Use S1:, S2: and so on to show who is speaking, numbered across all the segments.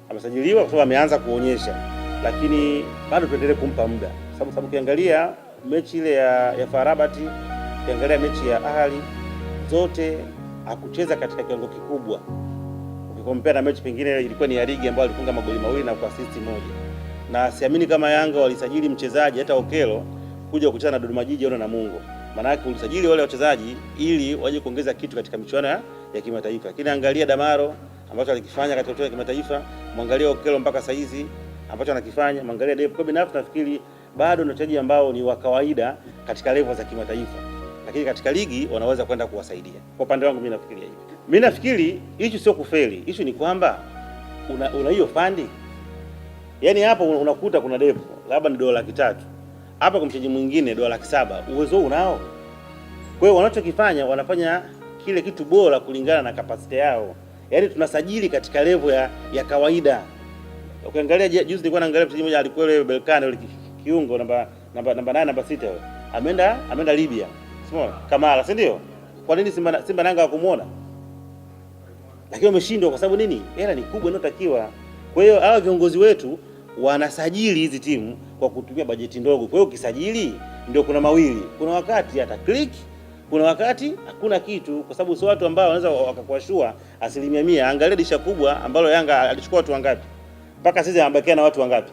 S1: Amesajiliwa kwa sababu ameanza kuonyesha, lakini bado tuendelee kumpa muda, sababu ukiangalia mechi ile ya FAR Rabat, ukiangalia mechi ya Ahli, zote hakucheza katika kiwango kikubwa. Ukikompea na mechi pengine ilikuwa ni ya ligi ambayo alifunga magoli 2 na kuasisti 1. Na siamini kama Yanga walisajili mchezaji hata Okelo kuja kucheza na Dodoma Jiji au Namungo. Maana yake ulisajili wale wachezaji ili waje kuongeza kitu katika michuano ya kimataifa. Lakini angalia Damaro ambacho alikifanya katika michuano ya kimataifa, muangalia Okelo mpaka saa hizi ambacho anakifanya, muangalia Depp. Kwa binafsi nafikiri bado ni wachezaji ambao ni wa kawaida katika level za kimataifa, lakini katika ligi wanaweza kwenda kuwasaidia. Kwa upande wangu mimi nafikiria hivyo. Mimi nafikiri issue sio kufeli, issue ni kwamba una hiyo fandi. Yaani hapo unakuta kuna Depp labda ni $300,000. Hapa kwa mchezaji mwingine $700,000. Uwezo unao. Kwa hiyo wanachokifanya wanafanya kile kitu bora kulingana na capacity yao. Yaani tunasajili katika level ya kawaida. Ukiangalia juzi nilikuwa naangalia mchezaji mmoja alikuwa yule Belkane yule kiungo namba 8 namba 6 yule. Ameenda Libya. Simona Kamara, si ndio? Kwa nini Simba Yanga hakumuona? Lakini wameshindwa kwa sababu nini? Hela ni kubwa inayotakiwa. Kwa hiyo hawa viongozi wetu wanasajili hizi timu kwa kutumia bajeti ndogo. Kwa hiyo ukisajili ndio kuna mawili. Kuna wakati hata click, kuna wakati hakuna kitu, kwa sababu sio watu ambao wanaweza wakakuashua 100%. Angalia disha kubwa ambalo Yanga alichukua watu wangapi? Mpaka sisi anabakia na watu wangapi?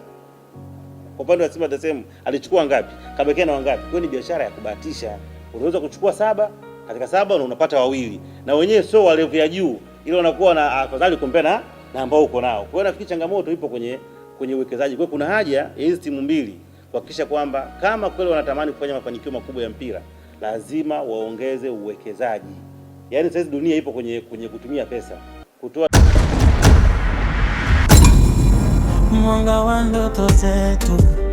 S1: Kwa upande wa Simba tasemu alichukua ngapi? Kabakia na wangapi? Kwa hiyo ni biashara ya kubahatisha. Unaweza kuchukua 7, katika 7 unapata 2. Na wenyewe sio wa level ya juu. Ile unakuwa na afadhali kumpea na ambao uko nao. Kwa hiyo nafikiri changamoto ipo kwenye uwekezaji. Kwa hiyo kuna haja ya hizi timu mbili kuhakikisha kwamba kama kweli wanatamani kufanya mafanikio makubwa ya mpira, lazima waongeze uwekezaji. Yaani sasa dunia ipo kwenye kutumia pesa. Kutoa
S2: mwanga wa ndoto zetu.